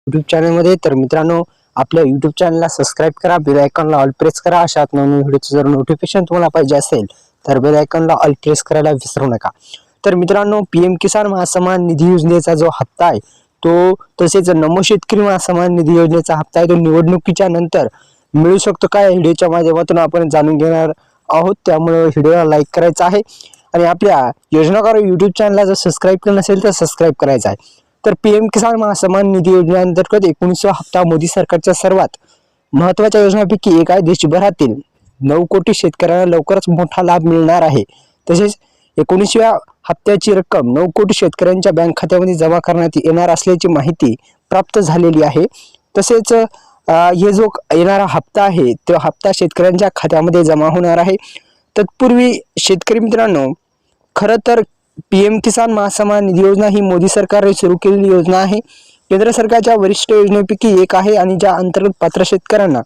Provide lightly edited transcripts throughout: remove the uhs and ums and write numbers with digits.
YouTube चॅनलमध्ये। तर मित्रांनो, आपल्या यूट्यूब चॅनलला सबस्क्राईब करा, बेल आयकॉनला ऑल प्रेस करा। अशा नवीन व्हिडिओचं जर नोटिफिकेशन तुम्हाला पाहिजे असेल तर बेल आयकॉनला ऑल प्रेस करायला विसरू नका। तर मित्रांनो, पीएम किसान महासन्मान निधी योजनेचा जो हप्ता आहे तो, तसेच नमो शेतकरी महासन्मान निधी योजनेचा हप्ता आहे तो निवडणुकीच्या नंतर मिळू शकतो का, व्हिडिओच्या माध्यमातून आपण जाणून घेणार आहोत। त्यामुळे व्हिडिओला लाईक करायचा आहे आणि आपल्या योजनाकार यूट्यूब चॅनलला जर सबस्क्राईब केलं नसेल तर सबस्क्राईब करायचं आहे। तर पीएम किसान महासन्मान निधी योजनेअंतर्गत 19वा हप्ता मोदी सरकारच्या सर्वात महत्त्वाच्या योजनांपैकी एक आहे। देशभरातील 9 कोटी शेतकऱ्यांना लवकरच मोठा लाभ मिळणार आहे। तसेच 19व्या हप्त्याची रक्कम 9 कोटी शेतकऱ्यांच्या बँक खात्यामध्ये जमा करण्यात येणार असल्याची माहिती प्राप्त झालेली आहे। तसेच हे जो येणारा हप्ता आहे तो हप्ता शेतकऱ्यांच्या खात्यामध्ये जमा होणार आहे। तत्पूर्वी शेतकरी मित्रांनो, खरं तर पीएम किसान महासन्मान निधी योजना ही मोदी सरकारने सुरू केलेली योजना आहे। केंद्र सरकारच्या वरिष्ठ योजनेपैकी एक आहे आणि ज्या अंतर्गत पात्र शेतकऱ्यांना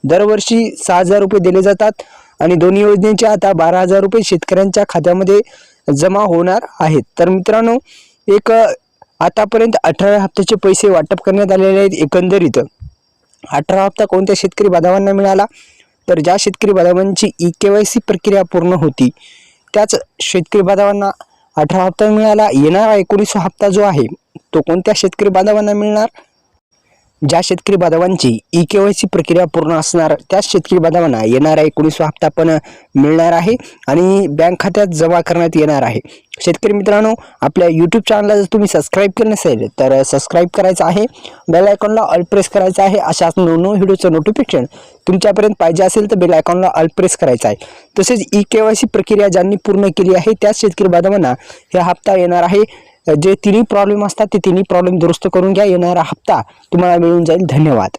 दरवर्षी 6,000 रुपये दिले जातात आणि दोन्ही योजनेचे आता 12,000 रुपये शेतकऱ्यांच्या खात्यामध्ये जमा होणार आहेत। तर मित्रांनो, एक आतापर्यंत 18 हप्त्याचे पैसे वाटप करण्यात आलेले आहेत। एकंदरीत 18 हप्ता कोणत्या शेतकरी बांधवांना मिळाला, तर ज्या शेतकरी बांधवांची KYC प्रक्रिया पूर्ण होती त्याच शेतकरी बांधवांना 18 हप्ता मिळाला। येणारा 19वा हप्ता जो आहे तो कोणत्या शेतकरी बांधवांना मिळणार, ज्या शेतकरी बांधवांची KYC प्रक्रिया पूर्ण असणार त्याच शेतकरी बांधवांना येणारा 19वा हप्ता पण मिळणार आहे आणि बँक खात्यात जमा करण्यात येणार आहे। शेतकरी मित्रांनो, आपल्या यूट्यूब चॅनलला जर तुम्ही सबस्क्राईब केलं नसेल तर सबस्क्राईब करायचं आहे, बेल आयकॉनला ऑल प्रेस करायचं आहे। अशाच नवीन व्हिडिओचं नोटिफिकेशन तुमच्यापर्यंत पाहिजे असेल तर बेल आयकॉनला ऑल प्रेस करायचं आहे। तसेच KYC प्रक्रिया ज्यांनी पूर्ण केली आहे त्याच शेतकरी बांधवांना हा हप्ता येणार आहे। जे तिन्ही प्रॉब्लेम असतात ते तिन्ही प्रॉब्लेम दुरुस्त करून घ्या, येणारा हप्ता तुम्हाला मिळून जाईल। धन्यवाद।